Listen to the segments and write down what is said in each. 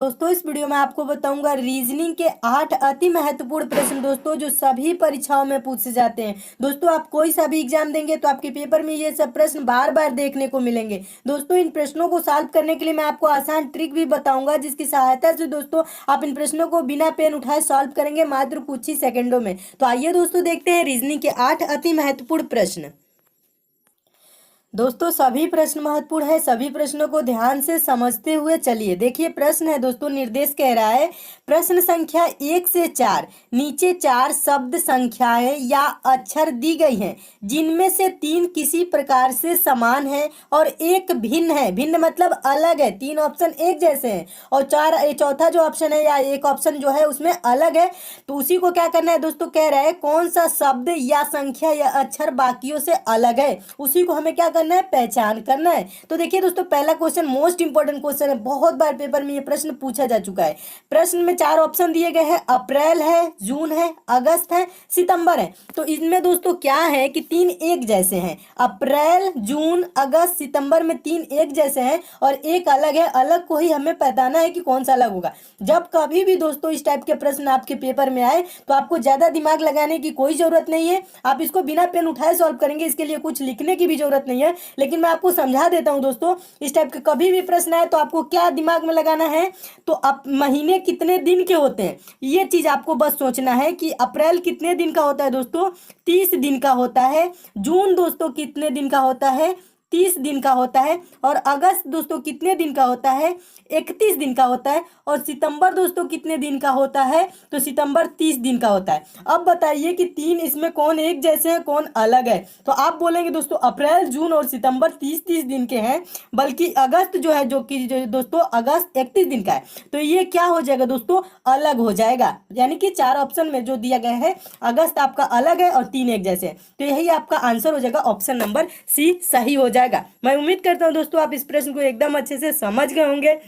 दोस्तों इस वीडियो में आपको बताऊंगा रीजनिंग के 8 अति महत्वपूर्ण प्रश्न दोस्तों जो सभी परीक्षाओं में पूछे जाते हैं। दोस्तों आप कोई सा भी एग्जाम देंगे तो आपके पेपर में ये सब प्रश्न बार बार देखने को मिलेंगे। दोस्तों इन प्रश्नों को सॉल्व करने के लिए मैं आपको आसान ट्रिक भी बताऊंगा जिसकी सहायता से दोस्तों आप इन प्रश्नों को बिना पेन उठाए सॉल्व करेंगे मात्र कुछ ही सेकेंडों में। तो आइए दोस्तों देखते हैं रीजनिंग के 8 अति महत्वपूर्ण प्रश्न। दोस्तों सभी प्रश्न महत्वपूर्ण है, सभी प्रश्नों को ध्यान से समझते हुए चलिए। देखिए प्रश्न है दोस्तों, निर्देश कह रहा है प्रश्न संख्या 1 से 4 नीचे 4 शब्द संख्याएं या अक्षर दी गई हैं जिनमें से 3 किसी प्रकार से समान है और एक भिन्न है। भिन्न मतलब अलग है, 3 ऑप्शन एक जैसे हैं और चौथा जो ऑप्शन है या एक ऑप्शन जो है उसमें अलग है। तो उसी को क्या करना है दोस्तों, कह रहा है कौन सा शब्द या संख्या या अक्षर बाकियों से अलग है, उसी को हमें क्या करना है, पहचान करना है। तो देखिए दोस्तों पहला क्वेश्चन मोस्ट इंपोर्टेंट क्वेश्चन है, बहुत बार पेपर में ये प्रश्न पूछा जा चुका है। प्रश्न में 4 ऑप्शन दिए गए हैं, अप्रैल है, जून है, अगस्त है, सितंबर है। तो इनमें दोस्तों क्या है कि 3 एक जैसे हैं, अप्रैल जून अगस्त सितंबर में 3 एक जैसे हैं और एक अलग है। अलग को ही हमें पहचानना है कि कौन सा अलग होगा। जब कभी भी दोस्तों इस टाइप के प्रश्न आपके पेपर में आए तो आपको ज्यादा दिमाग लगाने की कोई जरूरत नहीं है, आप इसको बिना पेन उठाए सॉल्व करेंगे, इसके लिए कुछ लिखने की भी जरूरत नहीं है। लेकिन मैं आपको समझा देता हूं दोस्तों, इस टाइप के कभी भी प्रश्न आए तो आपको क्या दिमाग में लगाना है, तो अब महीने कितने दिन के होते हैं ये चीज आपको बस सोचना है कि अप्रैल कितने दिन का होता है दोस्तों, 30 दिन का होता है। जून दोस्तों कितने दिन का होता है, 30 दिन का होता है। और अगस्त दोस्तों कितने दिन का होता है, 31 दिन का होता है। और सितंबर दोस्तों कितने दिन का होता है, तो सितंबर 30 दिन का होता है। अब बताइए कि 3 इसमें कौन एक जैसे हैं कौन अलग है। तो आप बोलेंगे दोस्तों अप्रैल जून और सितंबर 30-30 दिन के हैं, बल्कि अगस्त जो है जो दोस्तों अगस्त 31 दिन का है। तो ये क्या हो जाएगा दोस्तों, अलग हो जाएगा। यानी कि 4 ऑप्शन में जो दिया गया है अगस्त आपका अलग है और 3 एक जैसे हैं। तो यही आपका आंसर हो जाएगा, ऑप्शन नंबर सी सही हो जाएगा। मैं उम्मीद करता हूं दोस्तों आप इस प्रश्न को एकदम अच्छे से समझ गए होंगे।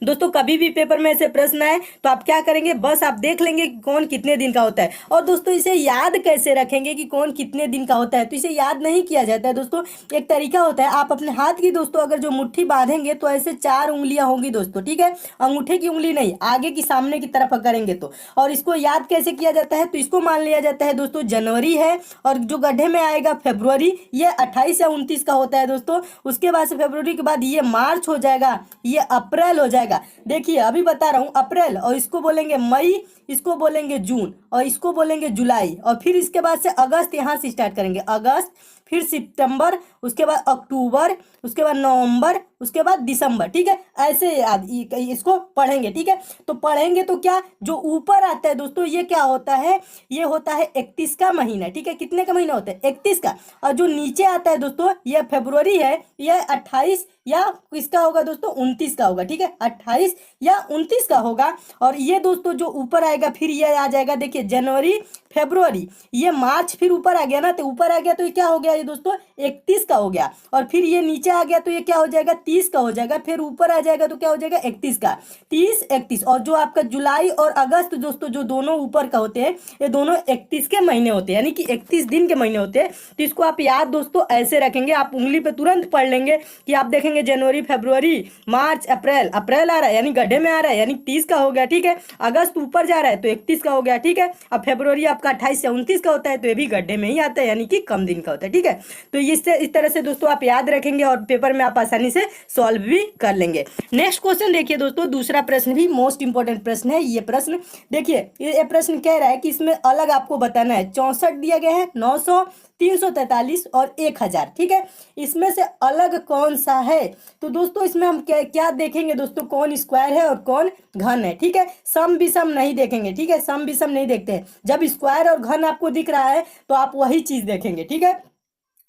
दोस्तों कभी भी पेपर में ऐसे प्रश्न आए तो आप क्या करेंगे, बस आप देख लेंगे कि कौन कितने दिन का होता है। और दोस्तों इसे याद कैसे रखेंगे कि कौन कितने दिन का होता है, तो इसे याद नहीं किया जाता है दोस्तों। एक तरीका होता है, आप अपने हाथ की दोस्तों अगर जो मुट्ठी बांधेंगे तो ऐसे 4 उंगलियां होंगी दोस्तों, ठीक है, अंगूठे की उंगली नहीं, आगे की सामने की तरफ करेंगे तो। और इसको याद कैसे किया जाता है, तो इसको मान लिया जाता है दोस्तों जनवरी है और जो गड्ढे में आएगा फरवरी, ये 28 या 29 का होता है दोस्तों। उसके बाद से फरवरी के बाद ये मार्च हो जाएगा, ये अप्रैल हो जाएगा। देखिए अभी बता रहा हूं, अप्रैल और इसको बोलेंगे मई, इसको बोलेंगे जून और इसको बोलेंगे जुलाई। और फिर इसके बाद से अगस्त यहां से स्टार्ट करेंगे, अगस्त, फिर सितंबर, उसके बाद अक्टूबर, उसके बाद नवंबर, उसके बाद दिसंबर, ठीक है। ऐसे याद इसको पढ़ेंगे, ठीक है। तो पढ़ेंगे तो क्या, जो ऊपर आता है दोस्तों ये क्या होता है, ये होता है 31 का महीना, ठीक है। कितने का महीना होता है, 31 का। और जो नीचे आता है दोस्तों ये फरवरी है, ये 28 या किसका होगा दोस्तों, 29 का होगा, ठीक है, 28 या 29 का होगा। और ये दोस्तों जो ऊपर आएगा फिर ये आ जाएगा, देखिए जनवरी फरवरी, ये मार्च फिर ऊपर आ गया ना, तो ऊपर आ गया तो ये क्या हो गया, ये दोस्तों 31 का हो गया। और फिर ये नीचे आ गया तो ये क्या हो जाएगा, 30 का हो जाएगा। फिर ऊपर आ जाएगा तो क्या हो जाएगा, 31 का, 30 31। और जो आपका जुलाई और अगस्त दोस्तों जो दोनों ऊपर का होते हैं, ये दोनों 31 के महीने होते हैं, यानी कि 31 दिन के महीने होते हैं। तो इसको आप याद दोस्तों ऐसे रखेंगे, आप उंगली पे तुरंत पढ़ लेंगे कि आप देखेंगे जनवरी फरवरी मार्च अप्रैल, अप्रैल आ रहा है यानी गड्ढे में आ रहा है यानी 30 का हो गया, ठीक है। अगस्त ऊपर जा रहा है तो 31 का हो गया, ठीक है। अब फरवरी आपका 28 से 29 का होता है तो ये भी गड्ढे में ही आता है यानी कि कम दिन का होता है, ठीक है। तो इस तरह से दोस्तों आप याद रखेंगे और पेपर में आप आसानी से सॉल्व भी कर लेंगे। नेक्स्ट क्वेश्चन देखिए दोस्तों, दूसरा प्रश्न भी मोस्ट इंपोर्टेंट प्रश्न है। ये प्रश्न देखिए, ये प्रश्न कह रहा है कि इसमें अलग आपको बताना है। 64 दिया गया है, 900, 343 और 1000, ठीक है। इसमें से अलग कौन सा है, तो दोस्तों इसमें हम क्या देखेंगे दोस्तों, कौन स्क्वायर है और कौन घन है, ठीक है। सम विषम नहीं देखेंगे, ठीक है, सम विषम नहीं देखते हैं। जब स्क्वायर और घन आपको दिख रहा है तो आप वही चीज देखेंगे, ठीक है।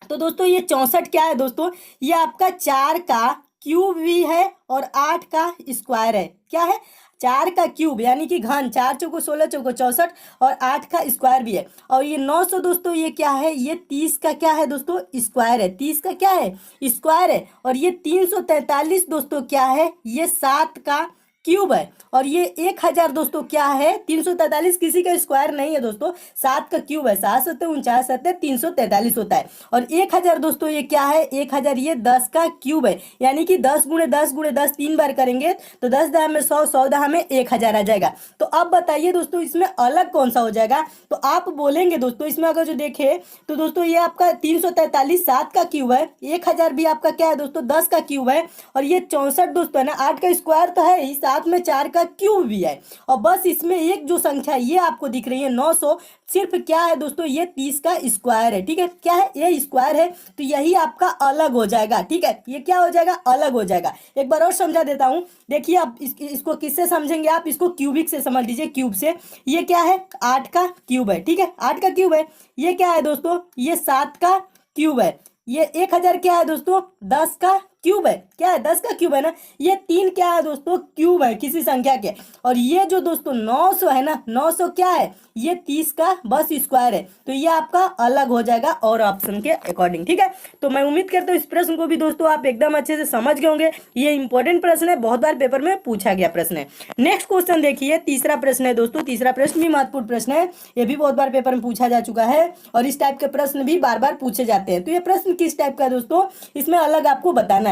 तो दोस्तों ये 64 क्या है दोस्तों, ये आपका 4 का क्यूब भी है और 8 का स्क्वायर है। क्या है, 4 का क्यूब यानी कि घन, 4 चौको 16 चौको 64 और 8 का स्क्वायर भी है। और ये 900 दोस्तों ये क्या है, ये 30 का क्या है दोस्तों, स्क्वायर है। 30 का क्या है, स्क्वायर है। और ये 343 दोस्तों क्या है, ये 7 का क्यूब है। और ये 1000 दोस्तों क्या है, 343 किसी का स्क्वायर नहीं है दोस्तों, 7 का क्यूब है। 7 सत्ते 49 सत्ते 343 होता है। और 1000 दोस्तों ये क्या है, 1000 ये 10 का क्यूब है, यानी कि 10 गुणे 10 गुणे 10 3 बार करेंगे तो 10 दहा में 100, 100 दहा में 1000 आ जाएगा। तो अब बताइए दोस्तों इसमें अलग कौन सा हो जाएगा। तो आप बोलेंगे दोस्तों इसमें अगर जो देखे तो दोस्तों ये आपका 343 7 का क्यूब है, 1000 भी आपका क्या है दोस्तों 10 का क्यूब है, और ये 64 दोस्तों है ना 8 का स्क्वायर तो है ही, साथ में 4 का क्यूब भी है। और बस इसमें एक जो संख्या ये आपको दिख रही है 900, सिर्फ क्या है दोस्तों ये 30 का स्क्वायर है। ठीक है, क्या है ये स्क्वायर है, तो यही आपका अलग हो जाएगा। ठीक है, ये क्या हो जाएगा, अलग हो जाएगा। एक बार और समझा देता हूं, देखिए आप इसको किससे समझेंगे, आप इसको क्यूबिक से समझ लीजिए, क्यूब से। ये क्या है 8 का क्यूब है। ठीक है, 8 का क्यूब है। ये क्या है दोस्तों, ये 7 का क्यूब है। ये 1000 क्या है दोस्तों 10 का क्यूब है। क्या है 10 का क्यूब है ना। ये 3 क्या है दोस्तों क्यूब है किसी संख्या के। और ये जो दोस्तों 900 है ना, 900 क्या है, ये 30 का बस स्क्वायर है। तो ये आपका अलग हो जाएगा और ऑप्शन के अकॉर्डिंग। ठीक है, तो मैं उम्मीद करता हूँ इस प्रश्न को भी दोस्तों आप एकदम अच्छे से समझ गए होंगे। ये इंपॉर्टेंट प्रश्न है, बहुत बार पेपर में पूछा गया प्रश्न है। नेक्स्ट क्वेश्चन देखिए, तीसरा प्रश्न है दोस्तों। तीसरा प्रश्न भी महत्वपूर्ण प्रश्न है, ये भी बहुत बार पेपर में पूछा जा चुका है, और इस टाइप के प्रश्न भी बार बार पूछे जाते हैं। तो ये प्रश्न किस टाइप का है दोस्तों, इसमें अलग आपको बताना है।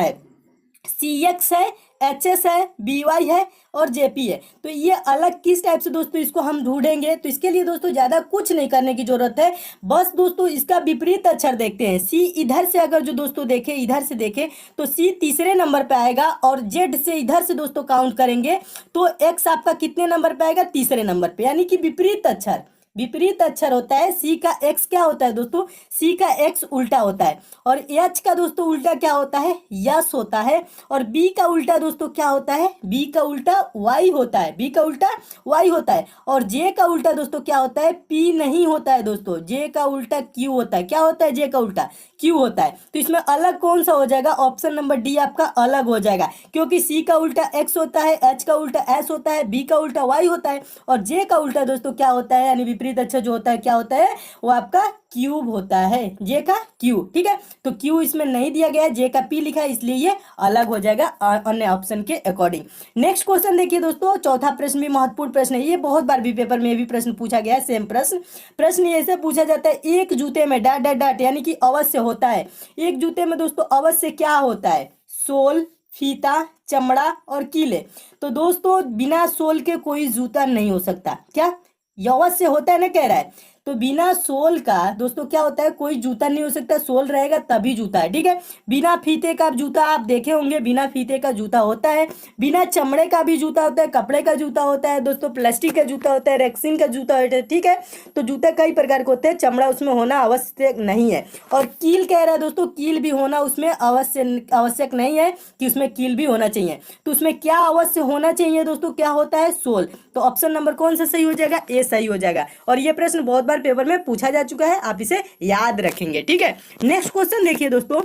CX है, HS है, BY है और JP है। तो ये अलग किस टाइप से दोस्तों इसको हम ढूंढेंगे, तो इसके लिए दोस्तों ज्यादा कुछ नहीं करने की जरूरत है। बस दोस्तों इसका विपरीत अक्षर देखते हैं। C इधर से अगर जो दोस्तों देखे, इधर से देखे तो C तीसरे नंबर पे आएगा, और Z से इधर से दोस्तों काउंट करेंगे तो X आपका कितने नंबर पे आएगा, तीसरे नंबर पे, यानी कि विपरीत अक्षर। विपरीत अक्षर होता है। C का X क्या होता है दोस्तों, C का X उल्टा होता है। और H का दोस्तों उल्टा क्या होता है, यस होता है। और B का उल्टा दोस्तों क्या होता है, B का उल्टा Y होता है। B का उल्टा Y होता है। और J का उल्टा दोस्तों क्या होता है, P नहीं होता है दोस्तों, J का उल्टा Q होता है। क्या होता है, J का उल्टा Q होता है। तो इसमें अलग कौन सा हो जाएगा, ऑप्शन नंबर डी आपका अलग हो जाएगा, क्योंकि C का उल्टा X होता है, H का उल्टा S होता है, B का उल्टा Y होता है, और J का उल्टा दोस्तों क्या होता है, यानी विपरीत अक्षर जो होता है क्या होता है, वो आपका क्यूब होता है। J का Q। ठीक है, तो Q इसमें नहीं दिया गया है, J का P लिखा है, इसलिए ये अलग हो जाएगा अन्य ऑप्शन के अकॉर्डिंग। नेक्स्ट क्वेश्चन देखिए दोस्तों, चौथा प्रश्न भी महत्वपूर्ण प्रश्न है, ये बहुत बार भी पेपर में भी प्रश्न पूछा गया है, सेम प्रश्न ऐसे पूछा जाता है, एक जूते में डॉट डॉट डॉट, यानी कि अवश्य होता है। एक जूते में दोस्तों अवश्य क्या होता है, सोल, फीता, चमड़ा और कीले। तो दोस्तों बिना सोल के कोई जूता नहीं हो सकता। क्या अवश्य होता है ना, कह रहा है। तो बिना सोल का दोस्तों क्या होता है, कोई जूता नहीं हो सकता, सोल रहेगा तभी जूता है। ठीक है, बिना फीते का जूता आप देखे होंगे, बिना फीते का जूता होता है। बिना चमड़े का भी जूता होता है, कपड़े का जूता होता है दोस्तों, प्लास्टिक का जूता होता है, रेक्सिन का जूता होता है। ठीक है, तो जूता कई प्रकार के होते हैं, चमड़ा उसमें होना आवश्यक नहीं है। और कील कह रहा है दोस्तों, कील भी होना उसमें आवश्यक नहीं है कि उसमें कील भी होना चाहिए। तो उसमें क्या अवश्य होना चाहिए दोस्तों, क्या होता है, सोल। तो ऑप्शन नंबर कौन सा सही हो जाएगा, ए सही हो जाएगा। और ये प्रश्न बहुत बार पेपर में पूछा जा चुका है, आप इसे याद रखेंगे। ठीक है, नेक्स्ट क्वेश्चन देखिए दोस्तों,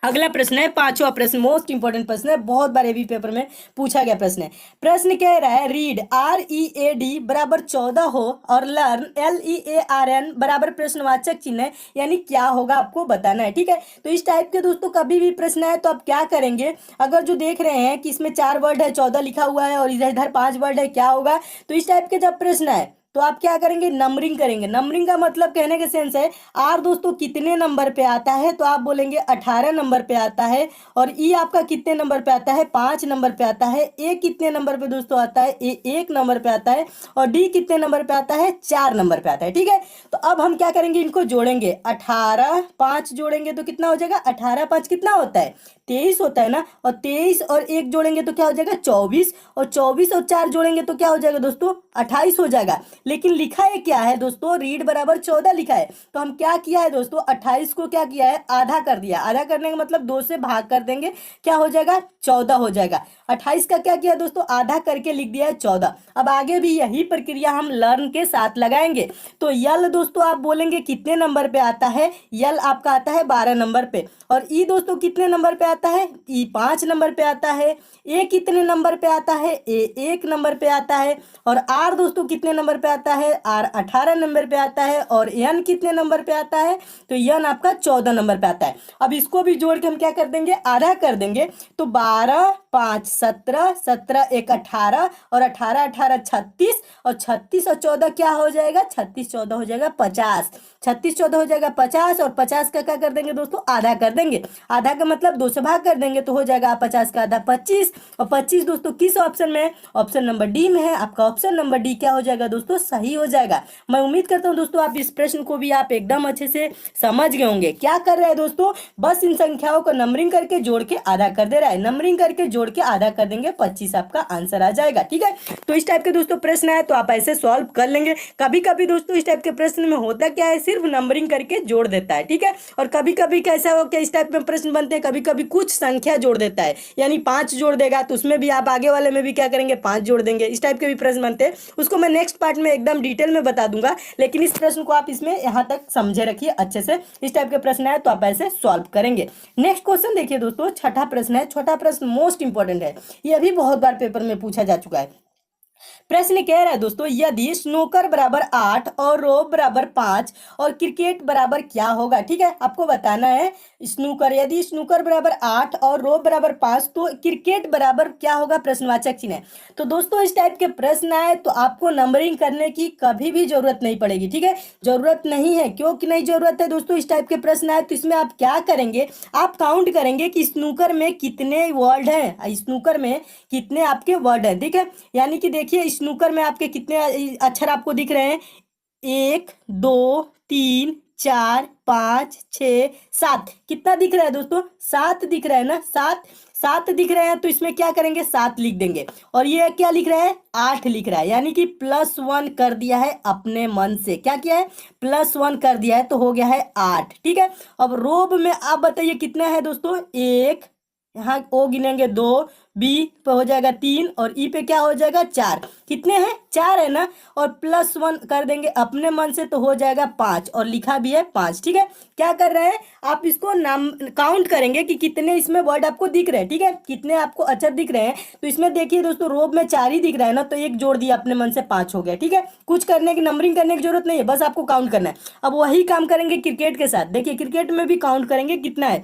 अगला प्रश्न है पांचवा प्रश्न, मोस्ट इंपोर्टेंट प्रश्न है, बहुत बार भी पेपर में पूछा गया प्रश्न है। प्रश्न कह रहा है, रीड READ बराबर 14 हो और लर्न LEARN बराबर प्रश्नवाचक चिन्ह है, यानी क्या होगा आपको बताना है। ठीक है, तो इस टाइप के दोस्तों कभी भी प्रश्न है तो आप क्या करेंगे, अगर जो देख रहे हैं कि इसमें 4 वर्ड है, 14 लिखा हुआ है, और इधर 5 वर्ड है, क्या होगा। तो इस टाइप के जब प्रश्न है तो आप क्या करेंगे, नंबरिंग करेंगे। नंबरिंग का मतलब कहने के सेंस है, आर दोस्तों कितने नंबर पे आता है, तो आप बोलेंगे 18 नंबर पे आता है। और ई आपका कितने नंबर पे आता है, 5 नंबर पे आता है। ए कितने नंबर पे दोस्तों आता है, ए 1 नंबर पे आता है। और डी कितने नंबर पे आता है, 4 नंबर पे आता है। ठीक है, तो अब हम क्या करेंगे, इनको जोड़ेंगे, 18 5 जोड़ेंगे तो कितना हो जाएगा, 18 5 कितना होता है, 23 होता है ना। और 23 और 1 जोड़ेंगे तो क्या हो जाएगा, 24। और 24 और 4 जोड़ेंगे तो क्या हो जाएगा दोस्तों, 28 हो जाएगा। लेकिन लिखा है क्या है दोस्तों, रीड बराबर 14 लिखा है। तो हम क्या किया है दोस्तों, 28 को क्या किया है, आधा कर दिया। आधा करने का मतलब 2 से भाग कर देंगे, क्या हो जाएगा, 14 हो जाएगा। 28 का क्या किया दोस्तों, आधा करके लिख दिया है 14। अब आगे भी यही प्रक्रिया हम लर्न के साथ लगाएंगे। तो यल दोस्तों आप बोलेंगे कितने नंबर पे आता है, यल आपका आता है 12 नंबर पे। और ई दोस्तों कितने नंबर पे आता है, ई 5 नंबर पे आता है। ए कितने नंबर पे आता है, ए 1 नंबर पे आता है। और आर दोस्तों कितने नंबर पे आता है, R 18 नंबर पे आता है और N कितने नंबर पे आता है, तो N आपका 14 नंबर पे आता है। अब इसको भी जोड़ के हम क्या कर देंगे, आधा कर देंगे, तो 12 5 17, 17 1 18 और 18 18 36 और 36 और 14 क्या हो जाएगा, 36 14 हो जाएगा 50, 36 14 हो जाएगा 50 और 50 का क्या कर देंगे दोस्तों, आधा कर देंगे। आधा का मतलब 2 से भाग कर देंगे तो हो जाएगा 50 का आधा 25, और 25 दोस्तों किस ऑप्शन में है, ऑप्शन नंबर डी में है। आपका ऑप्शन नंबर डी क्या हो जाएगा दोस्तों, सही हो जाएगा। मैं उम्मीद करता हूं दोस्तों आप इस प्रश्न को भी आप एकदम अच्छे से समझ गए होंगे। क्या कर रहा है दोस्तों, बस इन संख्याओं को नंबरिंग करके जोड़ के आधा कर दे रहा है, नंबरिंग करके जोड़ के आधा कर देंगे, 25 आपका आंसर आ जाएगा। ठीक है, तो इस टाइप के दोस्तों प्रश्न आए तो आप ऐसे सॉल्व कर लेंगे। कभी कभी दोस्तों इस टाइप के प्रश्न में होता क्या है, सिर्फ नंबरिंग करके जोड़ देता है। ठीक है, और कभी कभी कैसा हो, क्या इस टाइप में प्रश्न बनते हैं, कभी कभी कुछ संख्या जोड़ देता है, यानी 5 जोड़ देगा तो उसमें भी आप आगे वाले में भी क्या करेंगे, 5 जोड़ देंगे। इस टाइप के भी प्रश्न बनते हैं, उसको मैं नेक्स्ट पार्ट में एकदम डिटेल में बता दूंगा, लेकिन इस प्रश्न को आप इसमें यहाँ तक समझे रखिए अच्छे से। इस टाइप के प्रश्न आए तो आप ऐसे सॉल्व करेंगे। नेक्स्ट क्वेश्चन देखिए दोस्तों, छठा प्रश्न है। छठा प्रश्न मोस्ट इंपॉर्टेंट है, ये भी बहुत बार पेपर में पूछा जा चुका है। प्रश्न कह रहा है दोस्तों, यदि स्नूकर बराबर 8 और रोप बराबर 5 और क्रिकेट बराबर क्या होगा। ठीक है, आपको बताना है स्नूकर, यदि स्नूकर बराबर 8 और रोप बराबर 5 तो क्रिकेट बराबर क्या होगा, प्रश्नवाचक चिन्ह है। तो दोस्तों इस टाइप के प्रश्न आए तो आपको नंबरिंग करने की कभी भी जरूरत नहीं पड़ेगी। ठीक है, जरूरत नहीं है, क्यों कि नहीं जरूरत है दोस्तों। इस टाइप के प्रश्न आए तो इसमें आप क्या करेंगे, आप काउंट करेंगे कि स्नूकर में कितने वर्ड हैं, स्नूकर में कितने आपके वर्ड हैं। ठीक है, यानी कि देखिए स्नूकर में आपके कितने अक्षर आपको दिख रहे हैं, 1 2 3 4 5 6 7, कितना दिख रहा है दोस्तों, 7 दिख रहा है ना, 7 दिख रहे हैं तो इसमें क्या करेंगे, 7 लिख देंगे। और ये क्या लिख रहा है, 8 लिख रहा है, यानी कि +1 कर दिया है अपने मन से। क्या किया है, +1 कर दिया है तो हो गया है 8। ठीक है, अब रोब में आप बताइए कितना है दोस्तों, 1, यहाँ ओ गिनेंगे 2, बी पे हो जाएगा 3 और ई पे क्या हो जाएगा 4। कितने हैं, 4 है ना, और +1 कर देंगे अपने मन से तो हो जाएगा 5 और लिखा भी है 5। ठीक है, क्या कर रहे हैं आप, इसको नाम काउंट करेंगे कि कितने इसमें वर्ड आपको दिख रहे हैं। ठीक है, कितने आपको अक्षर दिख रहे हैं, तो इसमें देखिए दोस्तों रोब में 4 ही दिख रहा है ना, तो 1 जोड़ दिया अपने मन से, 5 हो गया। ठीक है, कुछ करने की नंबरिंग करने की जरूरत नहीं है, बस आपको काउंट करना है। अब वही काम करेंगे क्रिकेट के साथ, देखिए क्रिकेट में भी काउंट करेंगे कितना है,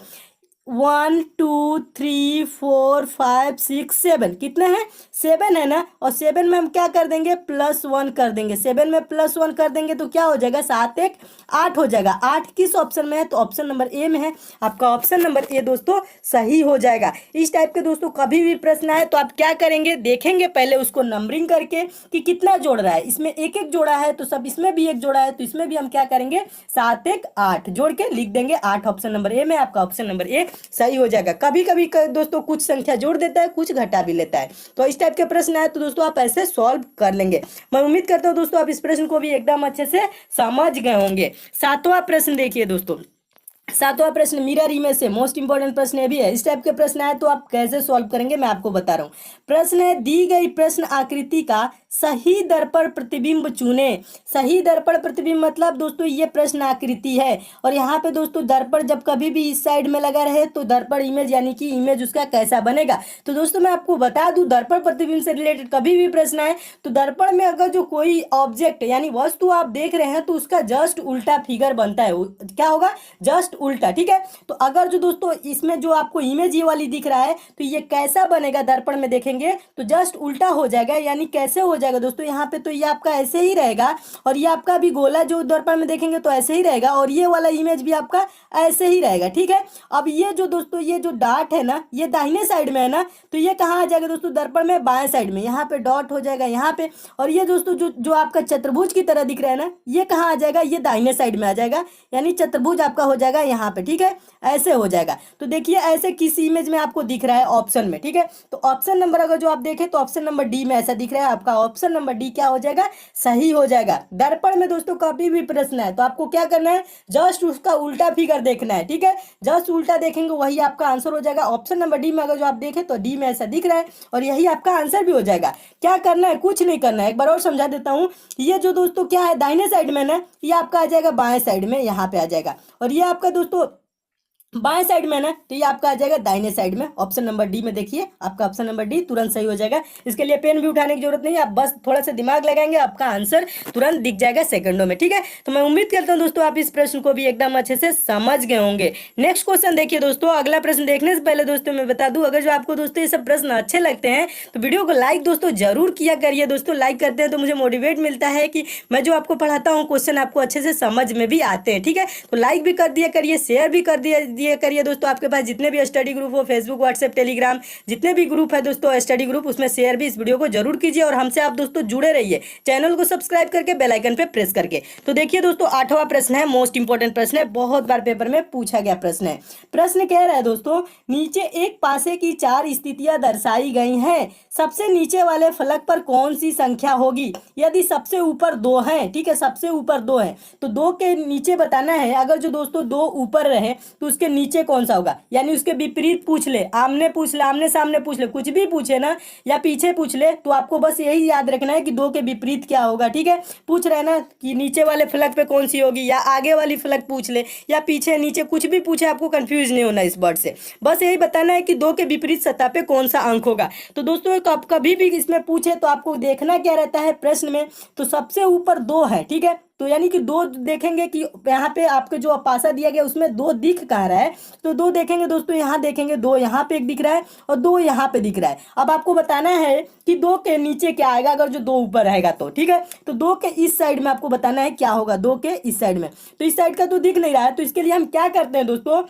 1 2 3 4 5 6 7, कितने हैं, 7 है ना, और 7 में हम क्या कर देंगे, +1 कर देंगे। 7 में +1 कर देंगे तो क्या हो जाएगा, 7 1 8 हो जाएगा। 8 किस ऑप्शन में है, तो ऑप्शन नंबर ए में है। आपका ऑप्शन नंबर ए दोस्तों सही हो जाएगा। इस टाइप के दोस्तों कभी भी प्रश्न आए तो आप क्या करेंगे, देखेंगे पहले उसको नंबरिंग करके कि कितना जोड़ रहा है, इसमें 1 1 जोड़ा है तो सब इसमें भी 1 जोड़ा है तो इसमें भी हम क्या करेंगे, 7 1 8 जोड़ के लिख देंगे 8, ऑप्शन नंबर ए में। आपका ऑप्शन नंबर ए सही हो जाएगा। कभी कभी दोस्तों कुछ संख्या जोड़ देता है, कुछ घटा भी लेता है, तो इस टाइप के प्रश्न आए तो दोस्तों आप ऐसे सॉल्व कर लेंगे। मैं उम्मीद करता हूं दोस्तों आप इस प्रश्न को भी एकदम अच्छे से समझ गए होंगे। 7वां प्रश्न देखिए दोस्तों, 7वां प्रश्न मिरर इमेज से मोस्ट इंपॉर्टेंट प्रश्न ये भी है। इस टाइप के प्रश्न आए तो आप कैसे सॉल्व करेंगे मैं आपको बता रहा हूं। प्रश्न है, दी गई प्रश्न आकृति का सही दर्पण प्रतिबिंब चुने। सही दर्पण प्रतिबिंब मतलब दोस्तों ये प्रश्न आकृति है, और यहाँ पे दोस्तों दर्पण जब कभी भी इस साइड में लगा रहे तो दर्पण इमेज यानी कि इमेज उसका कैसा बनेगा। तो दोस्तों मैं आपको बता दूं, दर्पण प्रतिबिंब से रिलेटेड कभी भी प्रश्न आए तो दर्पण में अगर जो कोई ऑब्जेक्ट यानी वस्तु आप देख रहे हैं तो उसका जस्ट उल्टा फिगर बनता है, क्या होगा, जस्ट उल्टा। ठीक है, तो अगर जो दोस्तों इसमें जो आपको इमेज ये वाली दिख रहा है तो ये कैसा बनेगा, दर्पण में देखेंगे तो जस्ट उल्टा हो जाएगा। यानी कैसे हो जाएगा दोस्तों, यहाँ पे तो ये आपका ऐसे ही रहेगा, और ये आपका भी गोला जो दर्पण में देखेंगे तो ऐसे ही रहेगा, और ये वाला इमेज भी आपका ऐसे ही रहेगा। ठीक है, अब ये जो दोस्तों ये जो डॉट है ना, ये दाहिने साइड में है ना, तो ये कहाँ आ जाएगा दोस्तों, दर्पण में बाएं साइड में, यहाँ पे डॉट हो जाएगा यहाँ पे। और ये दोस्तों जो जो आपका चतुर्भुज की तरह दिख रहा है ना, ये कहाँ आ जाएगा, ये दाहिने साइड में आ जाएगा, यानी चतुर्भुज आपका हो जाएगा यहाँ पे। ठीक है, ऐसे हो जाएगा। तो देखिए ऐसे किस इमेज में आपको दिख रहा है, ऑप्शन में। ठीक है, तो ऑप्शन नंबर अगर जो आप देखें तो ऑप्शन नंबर डी में ऐसा दिख रहा है। आपका ऑप्शन नंबर डी क्या हो जाएगा, सही हो जाएगा। दर्पण में दोस्तों कभी भी प्रश्न है तो आपको क्या करना है, जस्ट उसका उल्टा फिगर देखना है। ठीक है, जस्ट उल्टा देखेंगे वही आपका आंसर हो जाएगा। ऑप्शन नंबर डी में अगर जो आप देखें तो डी में ऐसा दिख रहा है और यही आपका आंसर भी हो जाएगा। क्या करना है, कुछ नहीं करना है, एक बार और समझा देता हूँ। ये जो दोस्तों क्या है दाहिने साइड में ना, ये आपका आ जाएगा बाएं साइड में, यहाँ पे आ जाएगा, और ये आपका दोस्तों बाएं साइड में ना, तो ये आपका आ जाएगा दाहिने साइड में, ऑप्शन नंबर डी में। देखिए आपका ऑप्शन नंबर डी तुरंत सही हो जाएगा। इसके लिए पेन भी उठाने की जरूरत नहीं है, आप बस थोड़ा सा दिमाग लगाएंगे, आपका आंसर तुरंत दिख जाएगा सेकंडों में। ठीक है, तो मैं उम्मीद करता हूं दोस्तों आप इस प्रश्न को भी एकदम अच्छे से समझ गए होंगे। नेक्स्ट क्वेश्चन देखिए दोस्तों। अगला प्रश्न देखने से पहले दोस्तों मैं बता दूं, अगर जो आपको दोस्तों ये सब प्रश्न अच्छे लगते हैं तो वीडियो को लाइक दोस्तों जरूर किया करिए। दोस्तों लाइक करते हैं तो मुझे मोटिवेट मिलता है कि मैं जो आपको पढ़ाता हूँ क्वेश्चन आपको अच्छे से समझ में भी आते हैं। ठीक है, तो लाइक भी कर दिया करिए, शेयर भी कर दिया करिए दोस्तों। आपके पास जितने भी स्टडी ग्रुप हो, फेसबुक, व्हाट्सएप, टेलीग्राम, जितने भी ग्रुप है दोस्तों स्टडी ग्रुप, उसमें शेयर भी इस वीडियो को जरूर कीजिए और हमसे आप दोस्तों जुड़े रहिए चैनल को सब्सक्राइब करके बेल आइकन पे प्रेस करके। तो देखिए दोस्तों 8वां प्रश्न है, मोस्ट इंपोर्टेंट प्रश्न है, बहुत बार पेपर में पूछा गया प्रश्न है। प्रश्न कह रहा है दोस्तों, नीचे एक पासे की 4 स्थितियां दर्शाई गई हैं, सबसे नीचे वाले फलक पर कौन सी संख्या होगी यदि सबसे ऊपर 2 है। ठीक है, सबसे ऊपर 2 है तो 2 के नीचे बताना है। अगर जो दोस्तों 2 ऊपर रहे तो उसके नीचे कौन सा होगा, यानी उसके विपरीत पूछ ले, आमने सामने पूछ ले, कुछ भी पूछे ना, या पीछे पूछ ले, तो आपको बस यही याद रखना है कि 2 के विपरीत क्या होगा। ठीक है, पूछ रहे ना कि नीचे वाले फलक पे कौन सी होगी, या आगे वाली फलक पूछ ले, या पीछे नीचे, कुछ भी पूछे, आपको कंफ्यूज नहीं होना इस वर्ड से। बस यही बताना है कि 2 के विपरीत सतह पे कौन सा अंक होगा। तो दोस्तों आप कभी भी इसमें पूछे तो आपको देखना क्या रहता है प्रश्न में, तो सबसे ऊपर 2 है। ठीक है, तो यानी कि 2 देखेंगे कि यहाँ पे आपके जो पासा दिया गया उसमें 2 दिख कहाँ रहा है, तो 2 देखेंगे दोस्तों, यहाँ देखेंगे 2 यहाँ पे एक दिख रहा है और 2 यहाँ पे दिख रहा है। अब आपको बताना है कि 2 के नीचे क्या आएगा अगर जो 2 ऊपर रहेगा तो। ठीक है, तो 2 के इस साइड में आपको बताना है क्या होगा, 2 के इस साइड में, तो इस साइड का तो दिख नहीं रहा है, तो इसके लिए हम क्या करते हैं दोस्तों,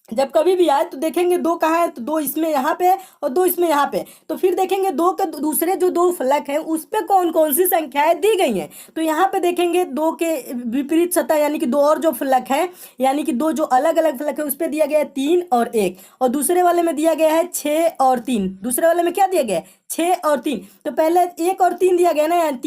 जब कभी भी आए तो देखेंगे 2 कहाँ है, तो 2 इसमें यहाँ पे है और 2 इसमें यहाँ पे, तो फिर देखेंगे 2 के दूसरे जो 2 फलक हैं उस पे कौन कौन सी संख्याएं दी गई हैं। तो यहाँ पे देखेंगे 2 के विपरीत सतह यानी कि 2 और जो फलक है, यानी कि 2 जो अलग अलग फलक है उस पे दिया गया है 3 और 1, और दूसरे वाले में दिया गया है 6 और 3। दूसरे वाले में क्या दिया गया है, 6 और 3, तो पहले 1 और 3 दिया गया ना, यानी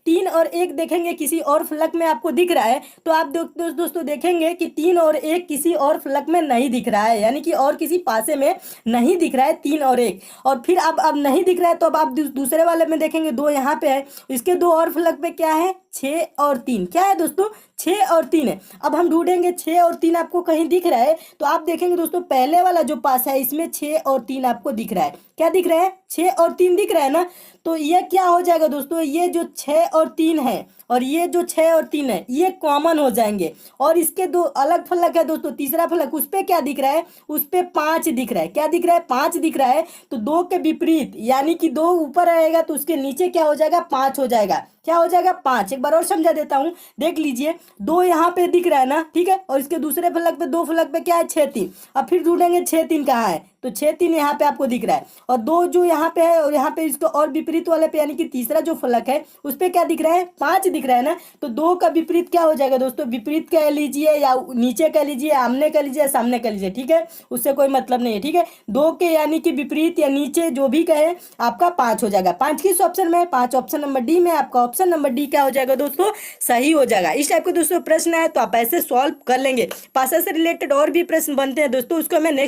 3 और 1 देखेंगे किसी और फलक में आपको दिख रहा है, तो आप दोस्तों देखेंगे कि 3 और 1 किसी और फलक में नहीं दिख रहा है, यानी कि और किसी पासे में नहीं दिख रहा है 3 और 1। और फिर अब नहीं दिख रहा है तो अब आप दूसरे वाले में देखेंगे 2 यहाँ पे है, इसके 2 और फलक पे क्या है, 6 और 3, क्या है दोस्तों, 6 और 3 है। अब हम ढूंढेंगे 6 और 3 आपको कहीं दिख रहा है, तो आप देखेंगे दोस्तों पहले वाला जो पास है इसमें 6 और 3 आपको दिख रहा है, क्या दिख रहा है, 6 और 3 दिख रहा है ना, तो ये क्या हो जाएगा दोस्तों, ये जो 6 और 3 है और ये जो 6 और 3 है ये कॉमन हो जाएंगे, और इसके 2 अलग फलक है दोस्तों, तीसरा फलक उस पे क्या दिख रहा है, उस पे 5 दिख रहा है, क्या दिख रहा है, 5 दिख रहा है। तो 2 के विपरीत यानी कि 2 ऊपर आएगा तो उसके नीचे क्या हो जाएगा, 5 हो जाएगा, क्या हो जाएगा, 5। एक बार और समझा देता हूं, देख लीजिए 2 यहाँ पे दिख रहा है ना, ठीक है, और इसके दूसरे फलक पे 2 फलक पे क्या है, 6 3। अब फिर ढूंढेंगे 6 3 कहाँ है, तो 6 3 यहाँ पे आपको दिख रहा है, और 2 जो यहाँ पे है और यहाँ पे इसको और विपरीत वाले पे यानी कि तीसरा जो फलक है उस पे क्या दिख रहा है, 5 दिख रहा है ना, तो 2 का विपरीत क्या हो जाएगा दोस्तों, विपरीत कह लीजिए या नीचे कह लीजिए, आमने कह लीजिए, सामने कह लीजिए, ठीक है, उससे कोई मतलब नहीं है। ठीक है, 2 के यानी कि विपरीत या नीचे जो भी कहे आपका 5 हो जाएगा। 5 किस ऑप्शन में है, 5 ऑप्शन नंबर डी में, आपका ऑप्शन नंबर डी क्या हो जाएगा दोस्तों, सही हो जाएगा। इस टाइप के दोस्तों प्रश्न है तो आप ऐसे सॉल्व कर लेंगे। पासा से रिलेटेड और भी प्रश्न बनते हैं दोस्तों, उसको मैं नेक्स्ट